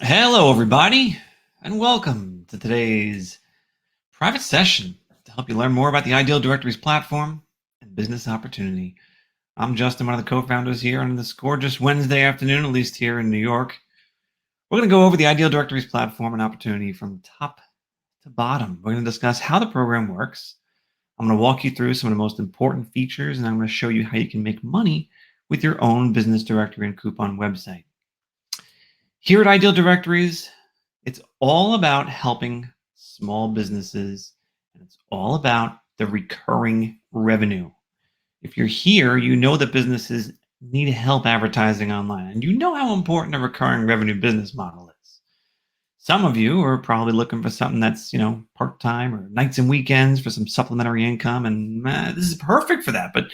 Hello, everybody, and welcome to today's private session to help you learn more about the Ideal Directories platform and business opportunity. I'm Justin, one of the co-founders here on this gorgeous Wednesday afternoon, at least here in New York. We're going to go over the Ideal Directories platform and opportunity from top to bottom. We're going to discuss how the program works. I'm going to walk you through some of the most important features, and I'm going to show you how you can make money with your own business directory and coupon website. Here at Ideal Directories, it's all about helping small businesses, and it's all about the recurring revenue. If you're here, you know that businesses need help advertising online, and you know how important a recurring revenue business model is. Some of you are probably looking for something that's, part-time or nights and weekends for some supplementary income, and this is perfect for that. But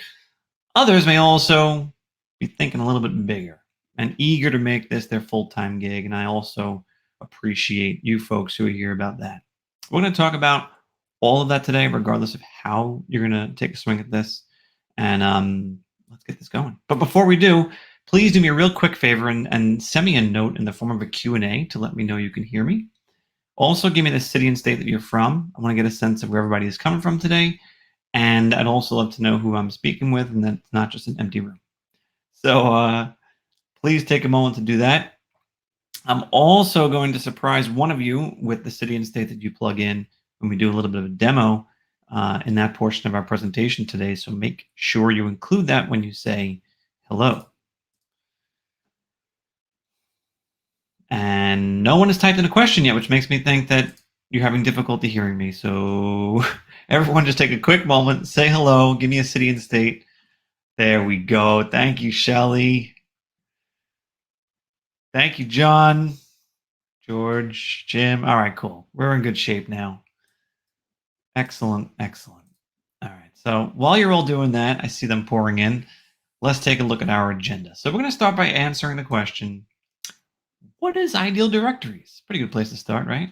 others may also be thinking a little bit bigger and eager to make this their full-time gig. And I also appreciate you folks who are here about that. We're going to talk about all of that today, regardless of how you're going to take a swing at this. And let's get this going. But before we do, please do me a real quick favor and send me a note in the form of a Q&A to let me know you can hear me. Also, give me the city and state that you're from. I want to get a sense of where everybody is coming from today. And I'd also love to know who I'm speaking with, and that it's not just an empty room. So please take a moment to do that. I'm also going to surprise one of you with the city and state that you plug in when we do a little bit of a demo in that portion of our presentation today. So make sure you include that when you say hello. And no one has typed in a question yet, which makes me think that you're having difficulty hearing me. So everyone just take a quick moment, say hello, give me a city and state. There we go. Thank you, Shelly. Thank you, John, George, Jim. All right, cool. We're in good shape now. Excellent, excellent. All right. So while you're all doing that, I see them pouring in. Let's take a look at our agenda. So we're going to start by answering the question, what is Ideal Directories? Pretty good place to start, right?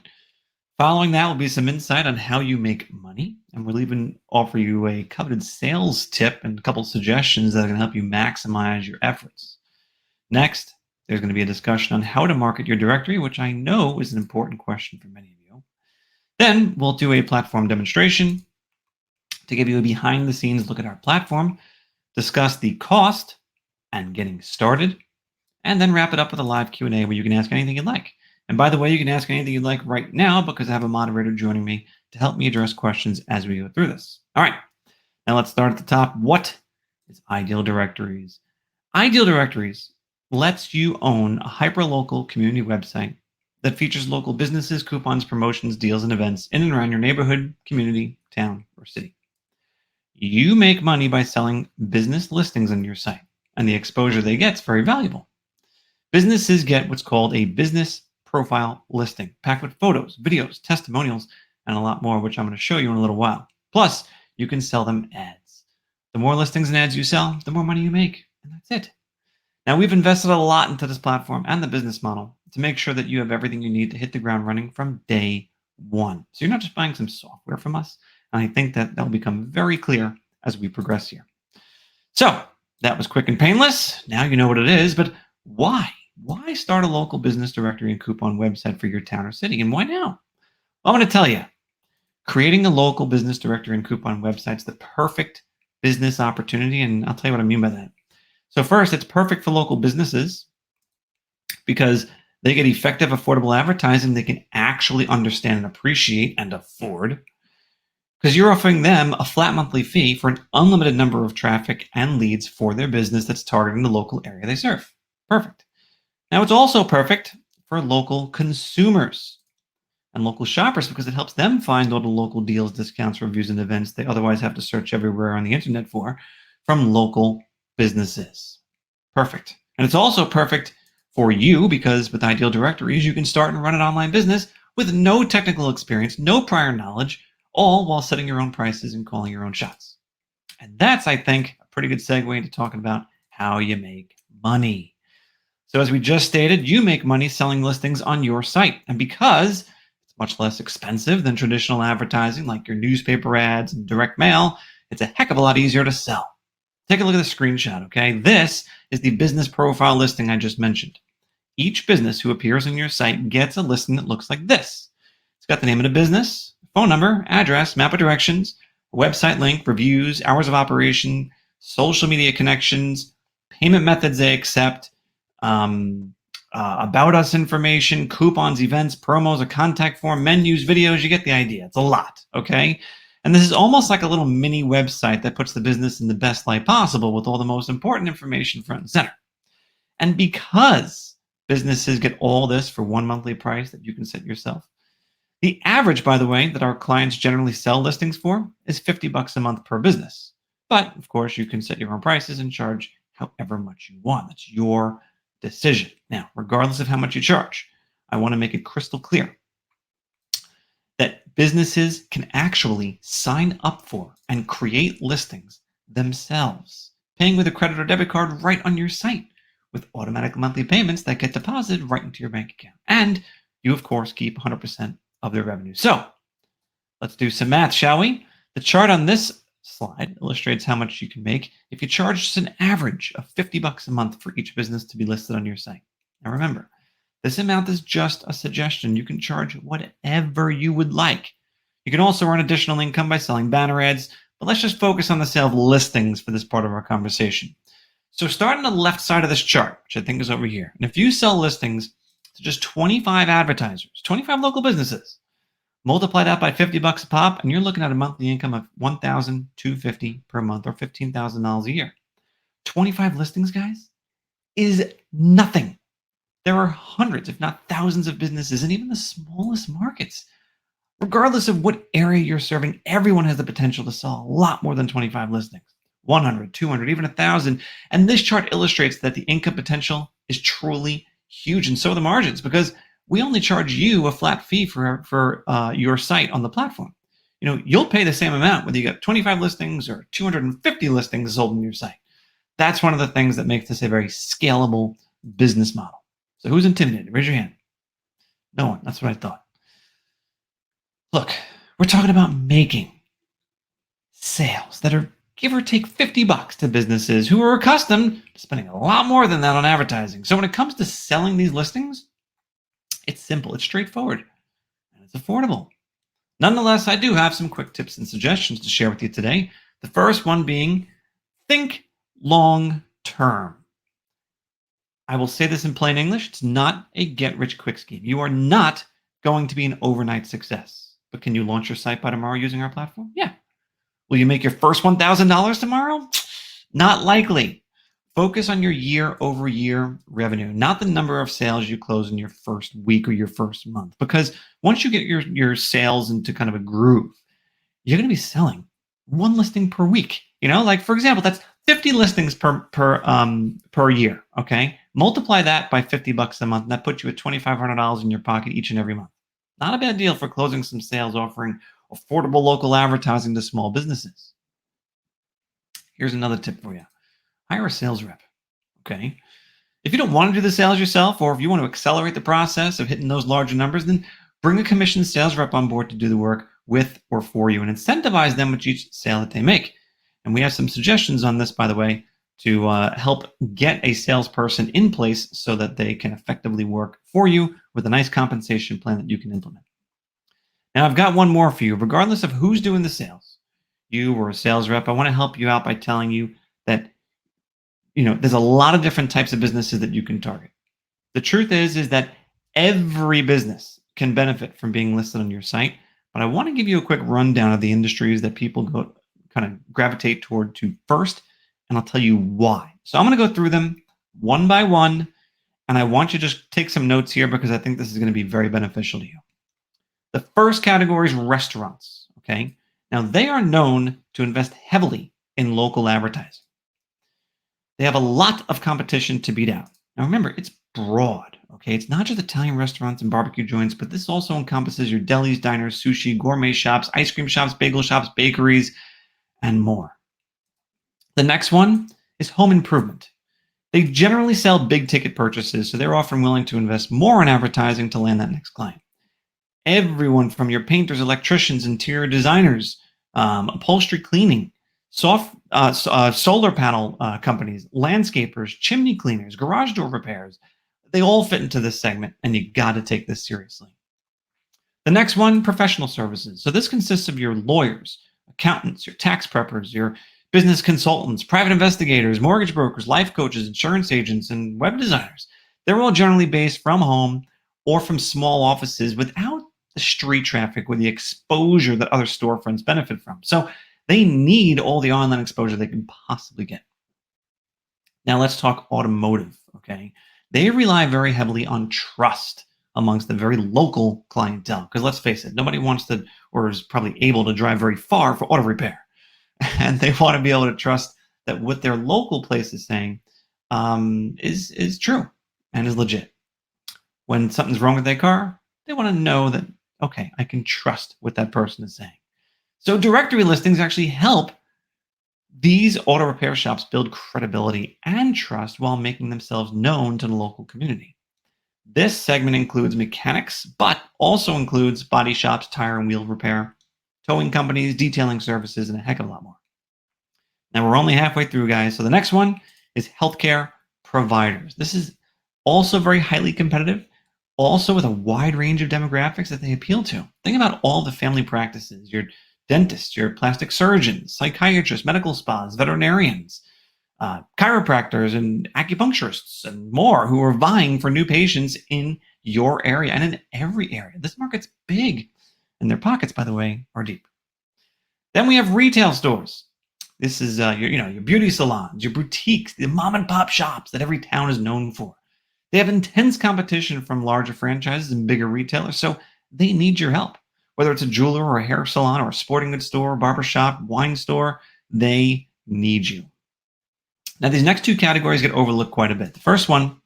Following that will be some insight on how you make money. And we'll even offer you a coveted sales tip and a couple suggestions that are going to help you maximize your efforts. Next, there's going to be a discussion on how to market your directory, which I know is an important question for many of you. Then we'll do a platform demonstration to give you a behind-the-scenes look at our platform, discuss the cost and getting started, and then wrap it up with a live Q&A where you can ask anything you'd like. And by the way, you can ask anything you'd like right now because I have a moderator joining me to help me address questions as we go through this. All right, now let's start at the top. What is Ideal Directories? Ideal Directories lets you own a hyperlocal community website that features local businesses, coupons, promotions, deals, and events in and around your neighborhood, community, town, or city. You make money by selling business listings on your site, and the exposure they get is very valuable. Businesses get what's called a business profile listing, packed with photos, videos, testimonials, and a lot more, which I'm going to show you in a little while. Plus, you can sell them ads. The more listings and ads you sell, the more money you make, and that's it. Now, we've invested a lot into this platform and the business model to make sure that you have everything you need to hit the ground running from day one. So you're not just buying some software from us, and I think that will become very clear as we progress here. So that was quick and painless. Now you know what it is, but why? Why start a local business directory and coupon website for your town or city, and why now? Well, I'm going to tell you. Creating a local business directory and coupon website is the perfect business opportunity, and I'll tell you what I mean by that. So first, it's perfect for local businesses because they get effective, affordable advertising they can actually understand and appreciate and afford, because you're offering them a flat monthly fee for an unlimited number of traffic and leads for their business that's targeting the local area they serve. Perfect. Now, it's also perfect for local consumers and local shoppers because it helps them find all the local deals, discounts, reviews, and events they otherwise have to search everywhere on the internet for from local businesses. Perfect. And it's also perfect for you because with Ideal Directories, you can start and run an online business with no technical experience, no prior knowledge, all while setting your own prices and calling your own shots. And that's, I think, a pretty good segue into talking about how you make money. So as we just stated, you make money selling listings on your site. And because it's much less expensive than traditional advertising like your newspaper ads and direct mail, it's a heck of a lot easier to sell. Take a look at the screenshot, okay? This is the business profile listing I just mentioned. Each business who appears on your site gets a listing that looks like this. It's got the name of the business, phone number, address, map of directions, website link, reviews, hours of operation, social media connections, payment methods they accept, um, about us information, coupons, events, promos, a contact form, menus, videos. You get the idea. It's a lot, okay? And this is almost like a little mini website that puts the business in the best light possible with all the most important information front and center. And because businesses get all this for one monthly price that you can set yourself, the average, by the way, that our clients generally sell listings for is $50 a month per business. But of course, you can set your own prices and charge however much you want. That's your decision. Now, regardless of how much you charge, I want to make it crystal clear that businesses can actually sign up for and create listings themselves, paying with a credit or debit card right on your site with automatic monthly payments that get deposited right into your bank account. And you, of course, keep 100% of their revenue. So let's do some math, shall we? The chart on this slide illustrates how much you can make if you charge just an average of $50 a month for each business to be listed on your site. Now remember, this amount is just a suggestion. You can charge whatever you would like. You can also earn additional income by selling banner ads, but let's just focus on the sale of listings for this part of our conversation. So start on the left side of this chart, which I think is over here. And if you sell listings to just 25 advertisers, 25 local businesses, multiply that by $50 a pop, and you're looking at a monthly income of $1,250 per month or $15,000 a year. 25 listings, guys, is nothing. There are hundreds, if not thousands, of businesses in even the smallest markets. Regardless of what area you're serving, everyone has the potential to sell a lot more than 25 listings. 100, 200, even 1,000. And this chart illustrates that the income potential is truly huge, and so are the margins, because we only charge you a flat fee for your site on the platform. You'll pay the same amount whether you got 25 listings or 250 listings sold on your site. That's one of the things that makes this a very scalable business model. So who's intimidated? Raise your hand. No one. That's what I thought. Look, we're talking about making sales that are give or take $50 to businesses who are accustomed to spending a lot more than that on advertising. So when it comes to selling these listings, it's simple, it's straightforward, and it's affordable. Nonetheless, I do have some quick tips and suggestions to share with you today. The first one being, think long term. I will say this in plain English. It's not a get-rich-quick scheme. You are not going to be an overnight success. But can you launch your site by tomorrow using our platform? Yeah. Will you make your first $1,000 tomorrow? Not likely. Focus on your year-over-year revenue, not the number of sales you close in your first week or your first month. Because once you get your sales into kind of a groove, you're going to be selling one listing per week. Like for example, that's 50 listings per year. Okay, multiply that by $50 a month, and that puts you at $2,500 in your pocket each and every month. Not a bad deal for closing some sales, offering affordable local advertising to small businesses. Here's another tip for you: hire a sales rep. Okay, if you don't want to do the sales yourself, or if you want to accelerate the process of hitting those larger numbers, then bring a commissioned sales rep on board to do the work with or for you, and incentivize them with each sale that they make. And we have some suggestions on this, by the way, to help get a salesperson in place so that they can effectively work for you with a nice compensation plan that you can implement. Now, I've got one more for you. Regardless of who's doing the sales, you or a sales rep, I want to help you out by telling you that there's a lot of different types of businesses that you can target. The truth is that every business can benefit from being listed on your site. But I want to give you a quick rundown of the industries that people kind of gravitate toward to first, and I'll tell you why. So I'm going to go through them one by one, and I want you to just take some notes here because I think this is going to be very beneficial to you. The first category is restaurants. Okay, now they are known to invest heavily in local advertising. They have a lot of competition to beat out. Now remember, it's broad. Okay, it's not just Italian restaurants and barbecue joints, but this also encompasses your delis, diners, sushi, gourmet shops, ice cream shops, bagel shops, bakeries, and more. The next one is home improvement. They generally sell big ticket purchases, so they're often willing to invest more in advertising to land that next client. Everyone from your painters, electricians, interior designers, upholstery cleaning, solar panel companies, landscapers, chimney cleaners, garage door repairs, They all fit into this segment, and you got to take this seriously. The next one, professional services. So this consists of your lawyers, accountants, your tax preppers, your business consultants, private investigators, mortgage brokers, life coaches, insurance agents, and web designers. They're all generally based from home or from small offices without the street traffic or the exposure that other storefronts benefit from. So they need all the online exposure they can possibly get. Now let's talk automotive, okay? They rely very heavily on trust amongst the very local clientele. Because let's face it, nobody wants to or is probably able to drive very far for auto repair. And they want to be able to trust that what their local place is saying is true and is legit. When something's wrong with their car, they want to know that, okay, I can trust what that person is saying. So directory listings actually help these auto repair shops build credibility and trust while making themselves known to the local community. This segment includes mechanics, but also includes body shops, tire and wheel repair, towing companies, detailing services, and a heck of a lot more. Now we're only halfway through, guys. So the next one is healthcare providers. This is also very highly competitive, also with a wide range of demographics that they appeal to. Think about all the family practices, your dentists, your plastic surgeons, psychiatrists, medical spas, veterinarians, chiropractors, and acupuncturists, and more who are vying for new patients in your area and in every area. This market's big, and their pockets, by the way, are deep. Then we have retail stores. This is your beauty salons, your boutiques, the mom and pop shops that every town is known for. They have intense competition from larger franchises and bigger retailers, so they need your help. Whether it's a jeweler or a hair salon or a sporting goods store, barber shop, wine store, they need you. Now, these next two categories get overlooked quite a bit. The first one,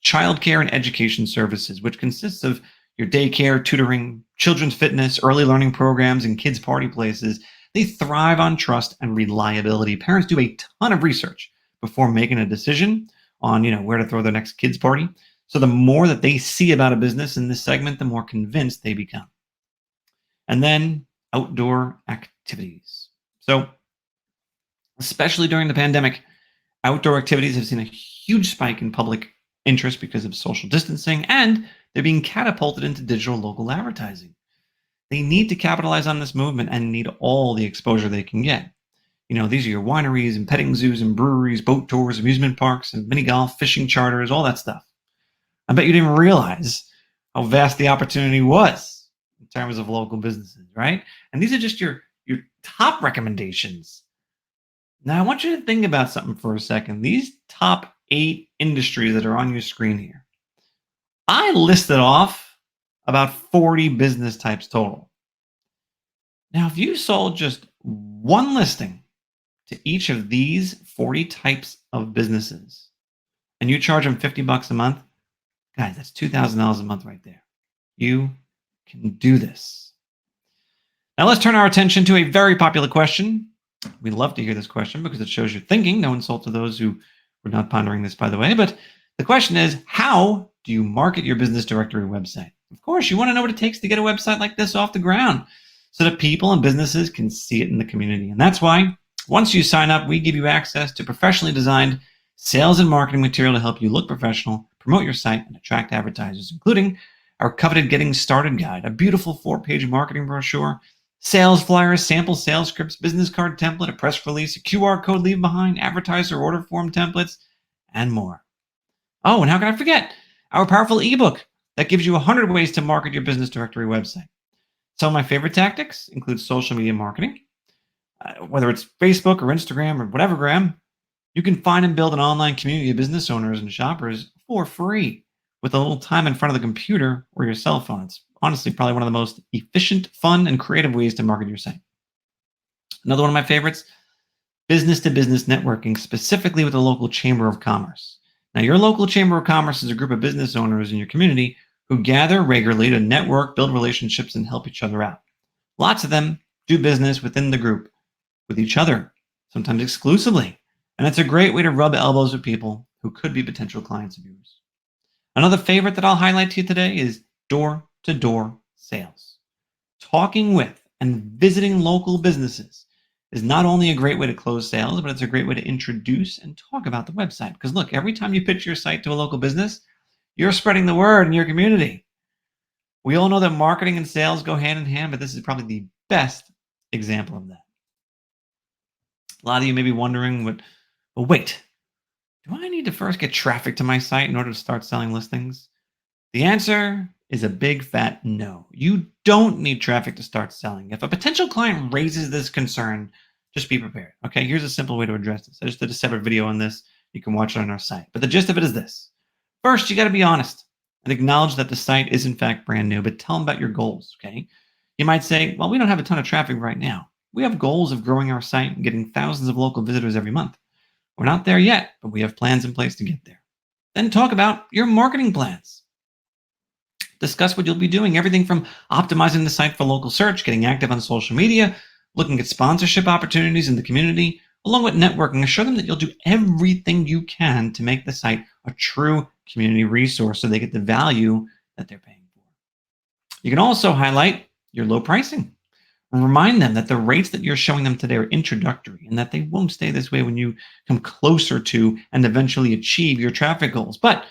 childcare and education services, which consists of your daycare, tutoring, children's fitness, early learning programs, and kids' party places. They thrive on trust and reliability. Parents do a ton of research before making a decision on where to throw their next kids' party. So the more that they see about a business in this segment, the more convinced they become. And then outdoor activities. So especially during the pandemic, outdoor activities have seen a huge spike in public interest because of social distancing, and they're being catapulted into digital local advertising. They need to capitalize on this movement and need all the exposure they can get. These are your wineries and petting zoos and breweries, boat tours, amusement parks, and mini golf, fishing charters, all that stuff. I bet you didn't realize how vast the opportunity was in terms of local businesses, right? And these are just your top recommendations. Now, I want you to think about something for a second. These top 8 industries that are on your screen here, I listed off about 40 business types total. Now, if you sold just one listing to each of these 40 types of businesses and you charge them $50 a month, guys, that's $2,000 a month right there. You can do this. Now, let's turn our attention to a very popular question. We love to hear this question because it shows you're thinking. No insult to those who were not pondering this, by the way. But the question is, how do you market your business directory website? Of course, you want to know what it takes to get a website like this off the ground so that people and businesses can see it in the community. And that's why once you sign up, we give you access to professionally designed sales and marketing material to help you look professional, promote your site, and attract advertisers, including our coveted Getting Started guide, a beautiful 4-page marketing brochure, sales flyers, sample sales scripts, business card template, a press release, a QR code leave behind, advertiser order form templates, and more. Oh, and how can I forget our powerful ebook that gives you 100 ways to market your business directory website. Some of my favorite tactics include social media marketing. Whether it's Facebook or Instagram or whatever, Graham, you can find and build an online community of business owners and shoppers for free with a little time in front of the computer or your cell phone. It's honestly probably one of the most efficient, fun, and creative ways to market your site. Another one of my favorites, business-to-business networking, specifically with the local Chamber of Commerce. Now, your local Chamber of Commerce is a group of business owners in your community who gather regularly to network, build relationships, and help each other out. Lots of them do business within the group, with each other, sometimes exclusively. And it's a great way to rub elbows with people who could be potential clients of yours. Another favorite that I'll highlight to you today is door-to-door sales. Talking with and visiting local businesses is not only a great way to close sales, but it's a great way to introduce and talk about the website. Because look, every time you pitch your site to a local business, You're spreading the word in your community. We all know that marketing and sales go hand in hand, but this is probably the best example of that. A lot of you may be wondering, well, wait, do I need to first get traffic to my site in order to start selling listings? The answer is a big fat no. You don't need traffic to start selling. If a potential client raises this concern, just be prepared. Okay, here's a simple way to address this. I just did a separate video on this. You can watch it on our site. But the gist of it is this. First, you got to be honest and acknowledge that the site is in fact brand new, but tell them about your goals. Okay, you might say, well, we don't have a ton of traffic right now. We have goals of growing our site and getting thousands of local visitors every month. We're not there yet, but we have plans in place to get there. Then talk about your marketing plans. Discuss what you'll be doing, everything from optimizing the site for local search, getting active on social media, looking at sponsorship opportunities in the community, along with networking. Assure them that you'll do everything you can to make the site a true community resource so they get the value that they're paying for. You can also highlight your low pricing. Remind them that the rates that you're showing them today are introductory and that they won't stay this way when you come closer to and eventually achieve your traffic goals. But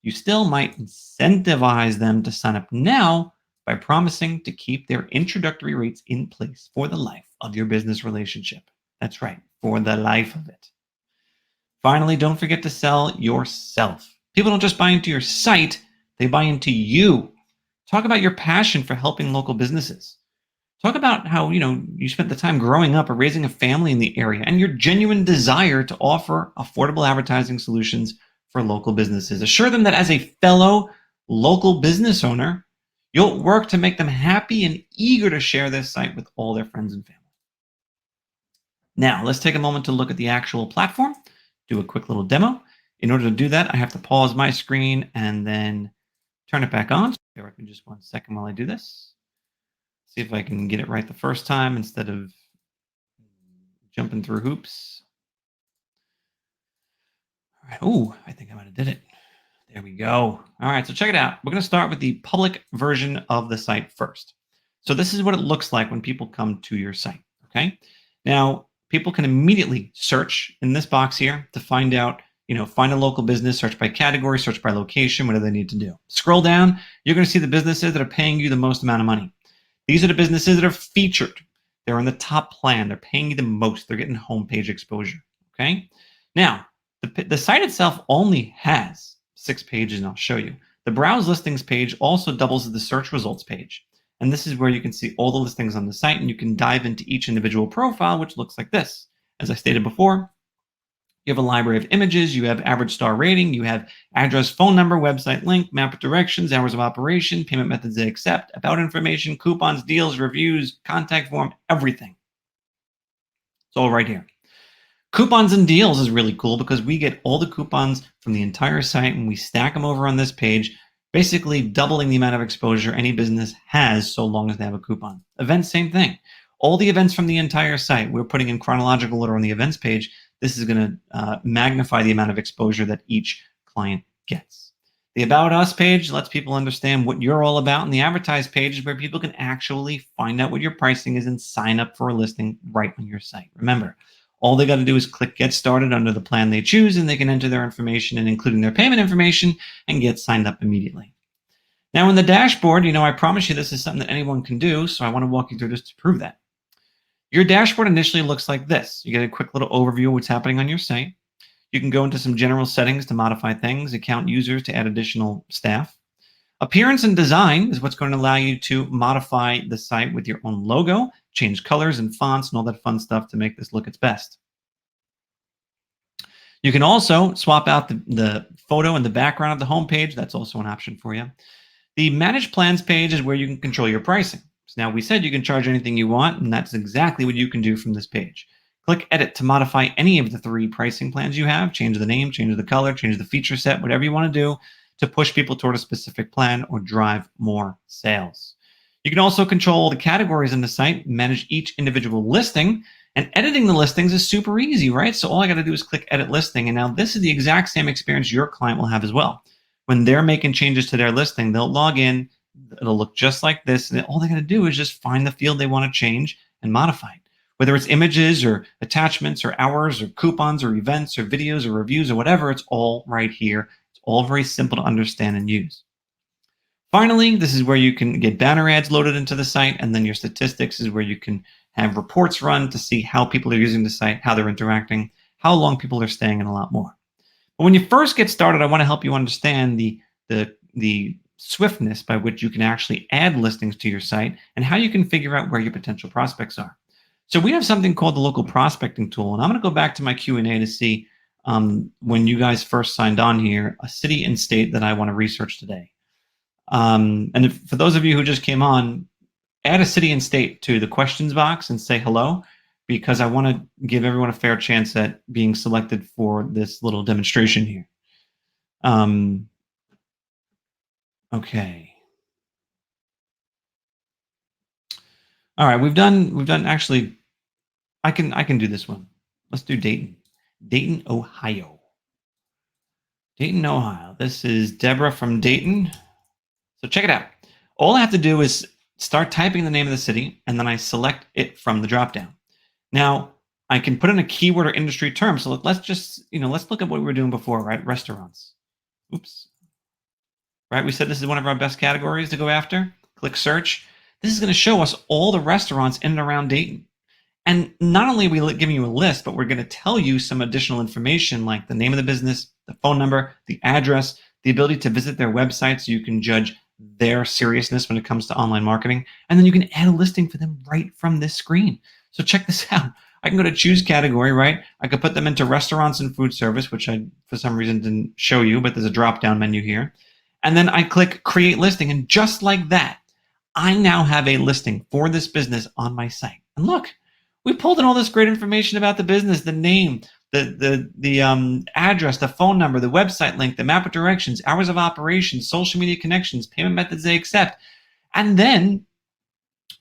you still might incentivize them to sign up now by promising to keep their introductory rates in place for the life of your business relationship. That's right, for the life of it. Finally, don't forget to sell yourself. People don't just buy into your site, they buy into you. Talk about your passion for helping local businesses. Talk about how, you spent the time growing up or raising a family in the area and your genuine desire to offer affordable advertising solutions for local businesses. Assure them that as a fellow local business owner, you'll work to make them happy and eager to share this site with all their friends and family. Now, let's take a moment to look at the actual platform, do a quick little demo. In order to do that, I have to pause my screen and then turn it back on. Bear with me just 1 second while I do this. See if I can get it right the first time instead of jumping through hoops. All right. Oh, I think I might have did it. There we go. All right, so check it out. We're going to start with the public version of the site first. So this is what it looks like when people come to your site, okay? Now, people can immediately search in this box here to find out, find a local business, search by category, search by location, whatever they need to do. Scroll down, you're going to see the businesses that are paying you the most amount of money. These are the businesses that are featured. They're in the top plan. They're paying you the most. They're getting homepage exposure, okay? Now, the site itself only has 6 pages, and I'll show you. The Browse Listings page also doubles as the search results page. And this is where you can see all the listings on the site, and you can dive into each individual profile, which looks like this. As I stated before, you have a library of images, you have average star rating, you have address, phone number, website link, map of directions, hours of operation, payment methods they accept, about information, coupons, deals, reviews, contact form, everything. It's all right here. Coupons and deals is really cool because we get all the coupons from the entire site and we stack them over on this page, basically doubling the amount of exposure any business has so long as they have a coupon. Events, same thing. All the events from the entire site, we're putting in chronological order on the events page. This is going to magnify the amount of exposure that each client gets. The About Us page lets people understand what you're all about, and the Advertise page is where people can actually find out what your pricing is and sign up for a listing right on your site. Remember, all they got to do is click Get Started under the plan they choose, and they can enter their information and including their payment information and get signed up immediately. Now in the dashboard, I promise you this is something that anyone can do, so I want to walk you through this to prove that. Your dashboard initially looks like this. You get a quick little overview of what's happening on your site. You can go into some general settings to modify things, account users to add additional staff. Appearance and design is what's going to allow you to modify the site with your own logo, change colors and fonts and all that fun stuff to make this look its best. You can also swap out the photo and the background of the homepage. That's also an option for you. The Manage Plans page is where you can control your pricing. So now we said you can charge anything you want, and that's exactly what you can do from this page. Click Edit to modify any of the 3 pricing plans you have. Change the name, change the color, change the feature set, whatever you want to do to push people toward a specific plan or drive more sales. You can also control the categories in the site, manage each individual listing, and editing the listings is super easy, right? So all I got to do is click Edit Listing, and now this is the exact same experience your client will have as well. When they're making changes to their listing, they'll log in, it'll look just like this, and all they got to do is just find the field they want to change and modify it. Whether it's images or attachments or hours or coupons or events or videos or reviews or whatever, it's all right here. It's all very simple to understand and use. Finally, this is where you can get banner ads loaded into the site, and then your statistics is where you can have reports run to see how people are using the site, how they're interacting, how long people are staying, and a lot more. But when you first get started, I want to help you understand the swiftness by which you can actually add listings to your site and how you can figure out where your potential prospects are. So we have something called the local prospecting tool, and I'm going to go back to my Q&A to see when you guys first signed on here, a city and state that I want to research today. And for those of you who just came on, add a city and state to the questions box and say hello, because I want to give everyone a fair chance at being selected for this little demonstration here. Okay. All right, we've done actually. I can do this one. Let's do Dayton. Dayton, Ohio. Dayton, Ohio. This is Deborah from Dayton. So check it out. All I have to do is start typing the name of the city, and then I select it from the dropdown. Now, I can put in a keyword or industry term. So let's just, let's look at what we were doing before, right? Restaurants. Oops. Right? We said this is one of our best categories to go after. Click search. This is going to show us all the restaurants in and around Dayton. And not only are we giving you a list, but we're going to tell you some additional information like the name of the business, the phone number, the address, the ability to visit their website so you can judge their seriousness when it comes to online marketing. And then you can add a listing for them right from this screen. So check this out. I can go to choose category, right? I could put them into restaurants and food service, which I, for some reason, didn't show you, but there's a drop-down menu here. And then I click create listing. And just like that, I now have a listing for this business on my site. And look, we pulled in all this great information about the business, the name, the address, the phone number, the website link, the map of directions, hours of operation, social media connections, payment methods they accept. And then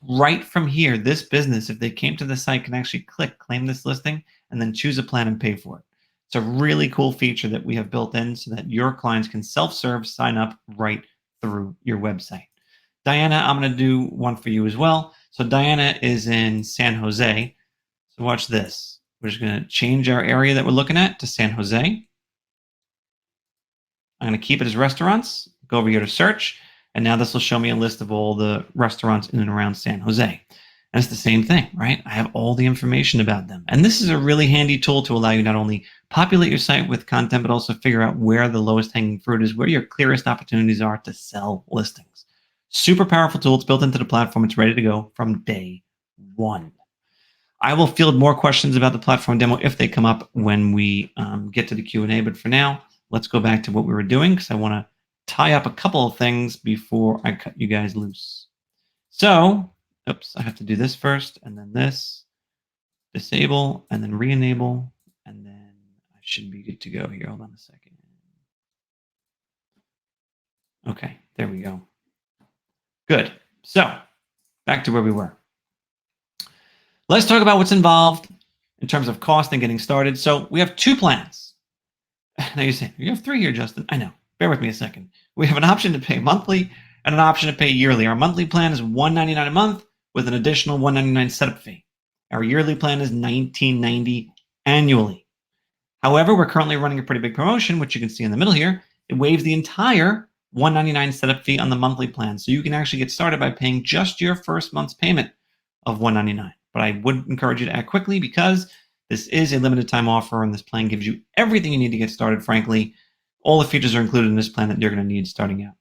right from here, this business, if they came to the site, can actually click claim this listing and then choose a plan and pay for it. It's a really cool feature that we have built in so that your clients can self-serve sign up right through your website. Diana, I'm going to do one for you as well. So Diana is in San Jose. So watch this. We're just going to change our area that we're looking at to San Jose. I'm going to keep it as restaurants. Go over here to search. And now this will show me a list of all the restaurants in and around San Jose. And it's the same thing, right? I have all the information about them. And this is a really handy tool to allow you not only populate your site with content, but also figure out where the lowest hanging fruit is, where your clearest opportunities are to sell listings. Super powerful tool. It's built into the platform. It's ready to go from day one. I will field more questions about the platform demo if they come up when we get to the Q&A. But for now, let's go back to what we were doing because I want to tie up a couple of things before I cut you guys loose. So, oops, I have to do this first and then this. Disable and then re-enable. And then I should be good to go here. Hold on a second. Okay, there we go. Good. So, back to where we were. Let's talk about what's involved in terms of cost and getting started. So we have two plans. Now you say, you have three here, Justin. I know. Bear with me a second. We have an option to pay monthly and an option to pay yearly. Our monthly plan is $199 a month with an additional $199 setup fee. Our yearly plan is $19.90 annually. However, we're currently running a pretty big promotion, which you can see in the middle here. It waives the entire $199 setup fee on the monthly plan. So you can actually get started by paying just your first month's payment of $199. But I would encourage you to act quickly because this is a limited time offer and this plan gives you everything you need to get started. Frankly, all the features are included in this plan that you're going to need starting out.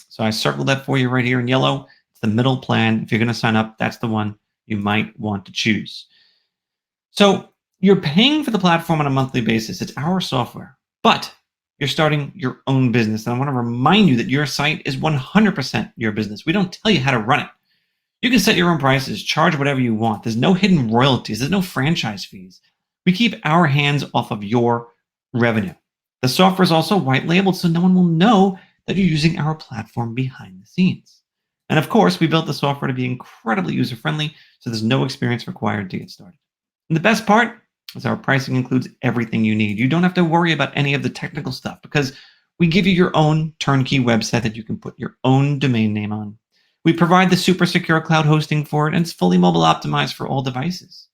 So I circled that for you right here in yellow. It's the middle plan. If you're going to sign up, that's the one you might want to choose. So you're paying for the platform on a monthly basis. It's our software, but you're starting your own business. And I want to remind you that your site is 100% your business. We don't tell you how to run it. You can set your own prices, charge whatever you want. There's no hidden royalties. There's no franchise fees. We keep our hands off of your revenue. The software is also white labeled, so no one will know that you're using our platform behind the scenes. And of course, we built the software to be incredibly user-friendly, so there's no experience required to get started. And the best part is our pricing includes everything you need. You don't have to worry about any of the technical stuff because we give you your own turnkey website that you can put your own domain name on. We provide the super secure cloud hosting for it, and it's fully mobile optimized for all devices.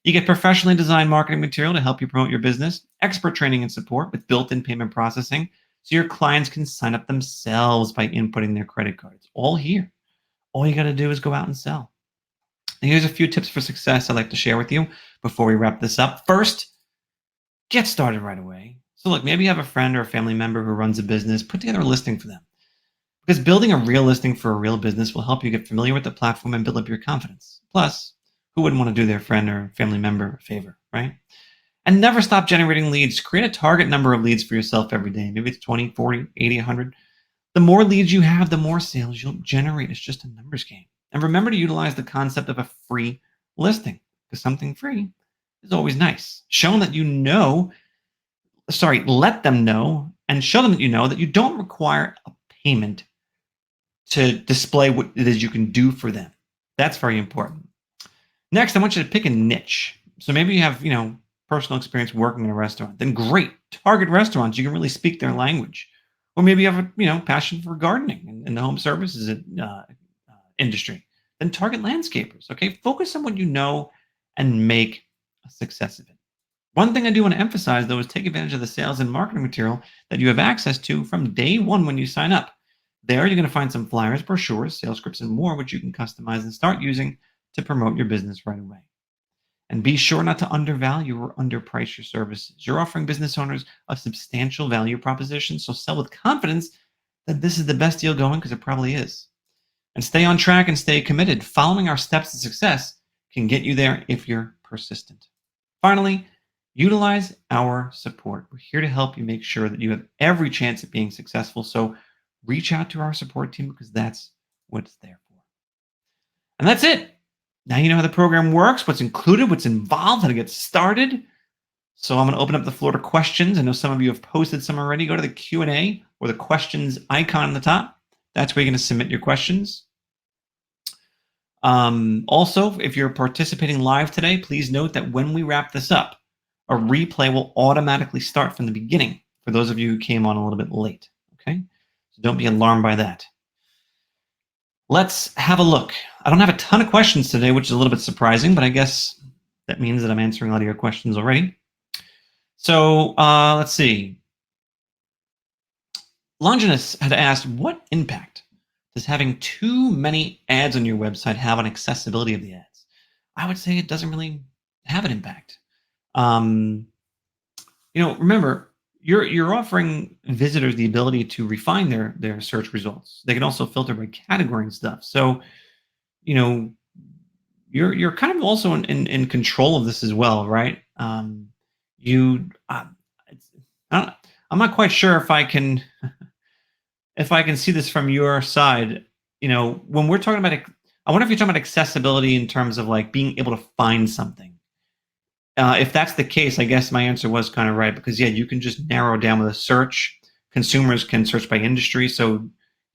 You get professionally designed marketing material to help you promote your business, expert training and support with built-in payment processing, so your clients can sign up themselves by inputting their credit cards. All here. All you got to do is go out and sell. And here's a few tips for success I'd like to share with you before we wrap this up. First, get started right away. So, look, maybe you have a friend or a family member who runs a business, put together a listing for them. Because building a real listing for a real business will help you get familiar with the platform and build up your confidence. Plus, who wouldn't want to do their friend or family member a favor, right? And never stop generating leads. Create a target number of leads for yourself every day. Maybe it's 20, 40, 80, 100. The more leads you have, the more sales you'll generate. It's just a numbers game. And remember to utilize the concept of a free listing, because something free is always nice. Show them that let them know and show them that you don't require a payment to display what it is you can do for them. That's very important. Next, I want you to pick a niche. So maybe you have, personal experience working in a restaurant. Then great. Target restaurants. You can really speak their language. Or maybe you have a, passion for gardening in the home services industry. Then target landscapers. Okay. Focus on what you know and make a success of it. One thing I do want to emphasize, though, is take advantage of the sales and marketing material that you have access to from day one when you sign up. There, you're going to find some flyers, brochures, sales scripts, and more, which you can customize and start using to promote your business right away. And be sure not to undervalue or underprice your services. You're offering business owners a substantial value proposition, so sell with confidence that this is the best deal going, because it probably is. And stay on track and stay committed. Following our steps to success can get you there if you're persistent. Finally, utilize our support. We're here to help you make sure that you have every chance at being successful. So reach out to our support team, because that's what it's there for. And that's it. Now you know how the program works, what's included, what's involved, how to get started. So I'm going to open up the floor to questions. I know some of you have posted some already. Go to the Q&A or the questions icon on the top. That's where you're going to submit your questions. Also, if you're participating live today, please note that when we wrap this up, a replay will automatically start from the beginning for those of you who came on a little bit late. Okay? So don't be alarmed by that. Let's have a look. I don't have a ton of questions today, which is a little bit surprising, but I guess that means that I'm answering a lot of your questions already. So let's see. Longinus had asked, what impact does having too many ads on your website have on accessibility of the ads? I would say it doesn't really have an impact. Remember, you're offering visitors the ability to refine their search results. They can also filter by category and stuff. So, you're kind of also in control of this as well, right? I'm not quite sure if I can see this from your side. When we're talking about I wonder if you're talking about accessibility in terms of like being able to find something. If that's the case, I guess my answer was kind of right, because you can just narrow down with a search. Consumers can search by industry. So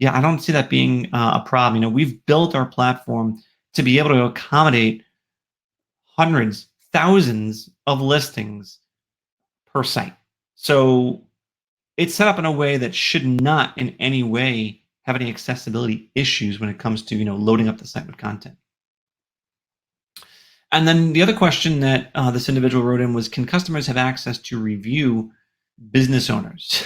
I don't see that being a problem. We've built our platform to be able to accommodate hundreds, thousands of listings per site. So it's set up in a way that should not in any way have any accessibility issues when it comes to loading up the site with content. And then the other question that this individual wrote in was, can customers have access to review business owners?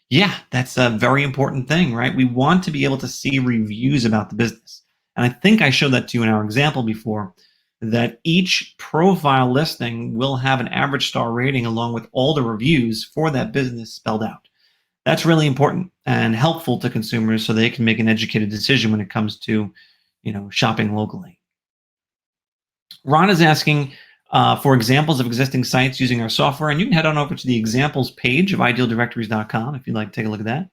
Yeah, that's a very important thing, right? We want to be able to see reviews about the business. And I think I showed that to you in our example before, that each profile listing will have an average star rating along with all the reviews for that business spelled out. That's really important and helpful to consumers so they can make an educated decision when it comes to, shopping locally. Ron is asking for examples of existing sites using our software, and you can head on over to the examples page of idealdirectories.com if you'd like to take a look at that.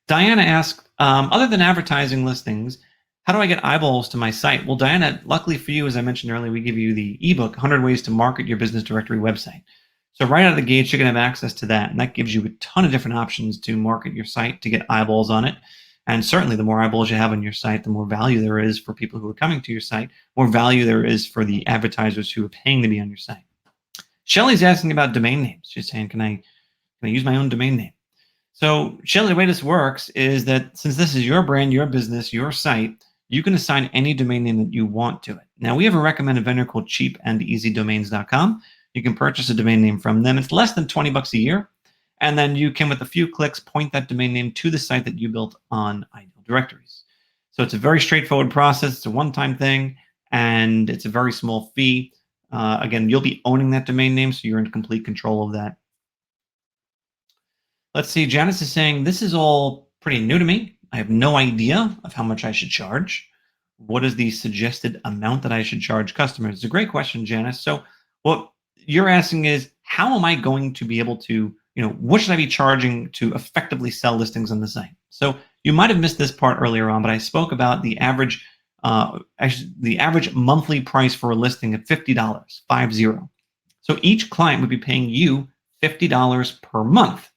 Diana asked, other than advertising listings, how do I get eyeballs to my site? Well, Diana, luckily for you, as I mentioned earlier, we give you the ebook, 100 Ways to Market Your Business Directory Website. So right out of the gate, you're going to have access to that, and that gives you a ton of different options to market your site, to get eyeballs on it. And certainly the more eyeballs you have on your site, the more value there is for people who are coming to your site, more value there is for the advertisers who are paying to be on your site. Shelly's asking about domain names. She's saying, can I use my own domain name? So Shelly, the way this works is that since this is your brand, your business, your site, you can assign any domain name that you want to it. Now, we have a recommended vendor called cheapandeasydomains.com. You can purchase a domain name from them. It's less than $20 a year. And then you can, with a few clicks, point that domain name to the site that you built on Ideal Directories. So it's a very straightforward process. It's a one-time thing, and it's a very small fee. Again, you'll be owning that domain name, so you're in complete control of that. Let's see. Janice is saying, this is all pretty new to me. I have no idea of how much I should charge. What is the suggested amount that I should charge customers? It's a great question, Janice. So what you're asking is, how am I going to be able to, what should I be charging to effectively sell listings on the site? So you might have missed this part earlier on, but I spoke about the average monthly price for a listing at $50, 50. So each client would be paying you $50 per month.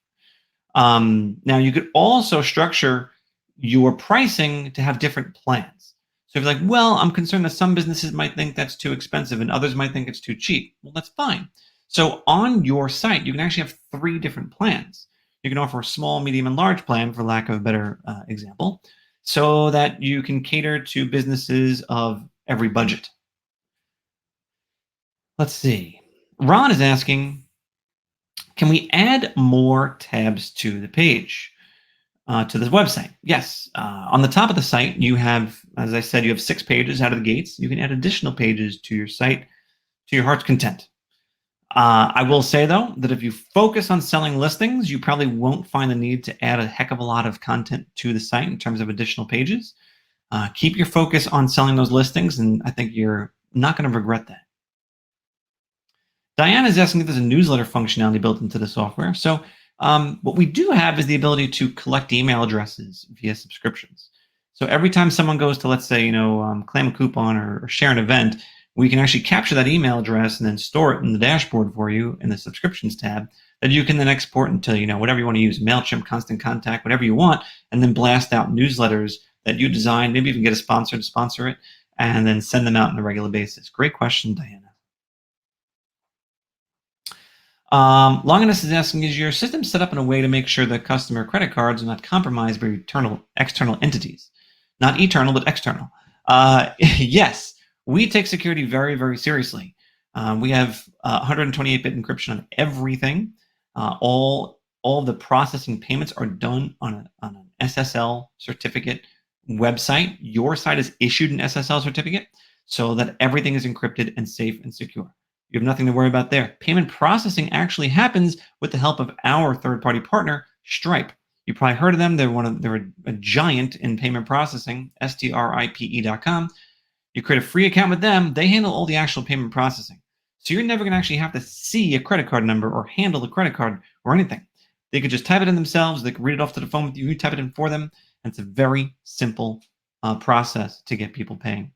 Now, you could also structure your pricing to have different plans. So if you're like, well, I'm concerned that some businesses might think that's too expensive and others might think it's too cheap. Well, that's fine. So on your site, you can actually have 3 different plans. You can offer a small, medium, and large plan, for lack of a better example, so that you can cater to businesses of every budget. Let's see. Ron is asking, can we add more tabs to the page, to this website? Yes. On the top of the site, you have, as I said, you have 6 pages out of the gates. You can add additional pages to your site to your heart's content. I will say, though, that if you focus on selling listings, you probably won't find the need to add a heck of a lot of content to the site in terms of additional pages. Keep your focus on selling those listings, and I think you're not going to regret that. Diana is asking if there's a newsletter functionality built into the software. So what we do have is the ability to collect email addresses via subscriptions. So every time someone goes to, let's say, claim a coupon or share an event, we can actually capture that email address and then store it in the dashboard for you in the subscriptions tab that you can then export into, whatever you want to use, MailChimp, Constant Contact, whatever you want, and then blast out newsletters that you design. Maybe even get a sponsor to sponsor it and then send them out on a regular basis. Great question, Diana. Longinus is asking, is your system set up in a way to make sure that customer credit cards are not compromised by external entities? Not eternal, but external. Yes, we take security very, very seriously. We have 128-bit encryption on everything. All of the processing payments are done on an SSL certificate website. Your site is issued an SSL certificate so that everything is encrypted and safe and secure. You have nothing to worry about there. Payment processing actually happens with the help of our third-party partner, Stripe. You probably heard of them. They're a giant in payment processing, stripe.com. You create a free account with them. They handle all the actual payment processing. So you're never going to actually have to see a credit card number or handle the credit card or anything. They could just type it in themselves. They could read it off to the phone with you. You type it in for them. And it's a very simple process to get people paying.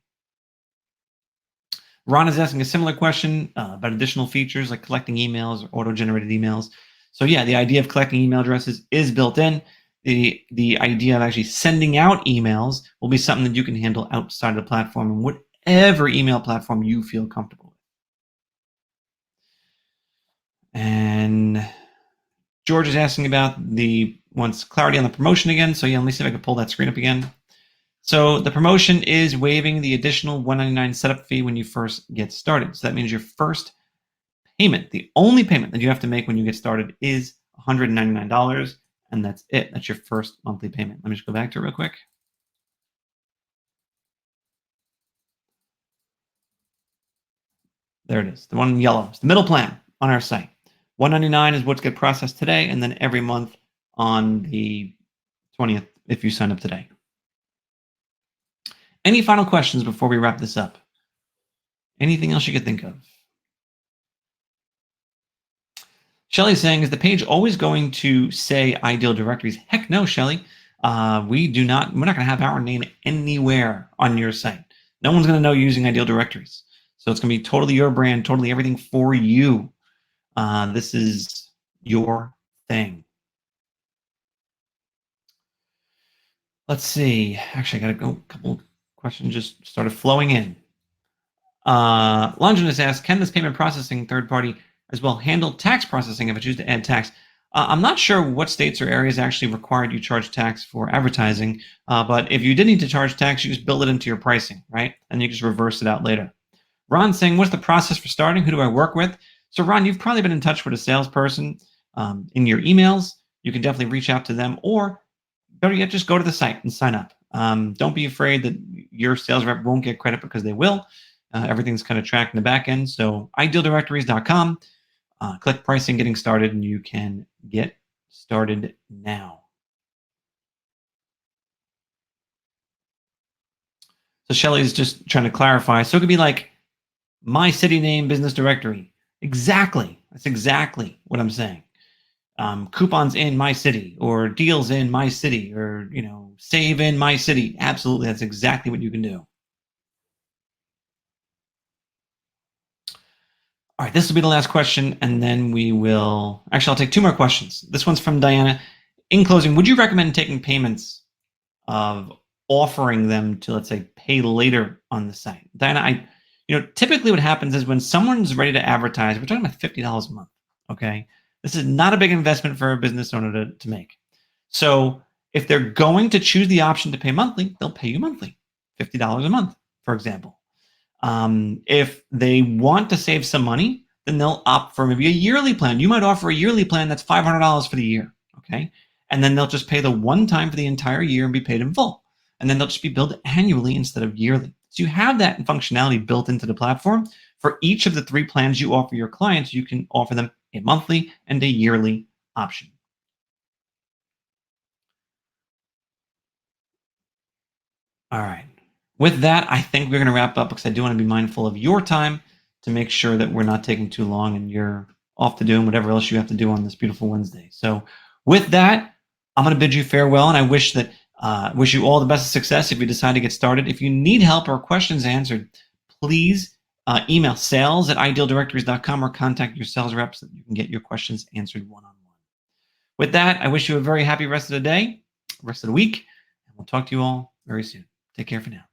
Ron is asking a similar question about additional features like collecting emails or auto-generated emails. So yeah, the idea of collecting email addresses is built in. The idea of actually sending out emails will be something that you can handle outside of the platform and whatever email platform you feel comfortable with. And George is asking about wants clarity on the promotion again. So yeah, let me see if I can pull that screen up again. So the promotion is waiving the additional $199 setup fee when you first get started. So that means your first payment, the only payment that you have to make when you get started, is $199, and that's it. That's your first monthly payment. Let me just go back to it real quick. There it is, the one in yellow. It's the middle plan on our site. $199 is what's get processed today, and then every month on the 20th if you sign up today. Any final questions before we wrap this up? Anything else you could think of? Shelly's saying, is the page always going to say Ideal Directories? Heck no, Shelly. We're not going to have our name anywhere on your site. No one's going to know you're using Ideal Directories. So it's going to be totally your brand, totally everything for you. This is your thing. Let's see. Actually, I got to go. A couple questions just started flowing in. Longinus asks, can this payment processing third party as well handle tax processing if I choose to add tax? I'm not sure what states or areas actually required you charge tax for advertising, but if you did need to charge tax, you just build it into your pricing, right? And you just reverse it out later. Ron's saying, what's the process for starting? Who do I work with? So, Ron, you've probably been in touch with a salesperson in your emails. You can definitely reach out to them, or better yet, just go to the site and sign up. Don't be afraid that your sales rep won't get credit because they will. Everything's kind of tracked in the back end. So, idealdirectories.com, click pricing, getting started, and you can get started now. So, Shelly's just trying to clarify. So, it could be like my city name business directory. Exactly. That's exactly what I'm saying. Coupons in my city, or deals in my city, or save in my city. Absolutely, that's exactly what you can do. All right, this will be the last question, and then we will actually, I'll take two more questions. This one's from Diana. In closing, would you recommend taking payments of offering them to, let's say, pay later on the site? Diana, typically what happens is when someone's ready to advertise, we're talking about $50 a month. Okay, this is not a big investment for a business owner to make. So if they're going to choose the option to pay monthly, they'll pay you monthly, $50 a month, for example. If they want to save some money, then they'll opt for maybe a yearly plan. You might offer a yearly plan that's $500 for the year, okay? And then they'll just pay the one time for the entire year and be paid in full. And then they'll just be billed annually instead of yearly. So you have that functionality built into the platform. For each of the three plans you offer your clients, you can offer them a monthly and a yearly option. All right. With that, I think we're going to wrap up because I do want to be mindful of your time to make sure that we're not taking too long and you're off to doing whatever else you have to do on this beautiful Wednesday. So, with that, I'm going to bid you farewell, and I wish you all the best of success if you decide to get started. If you need help or questions answered, please email sales@idealdirectories.com or contact your sales reps so that you can get your questions answered one-on-one. With that, I wish you a very happy rest of the day, rest of the week, and we'll talk to you all very soon. Take care for now.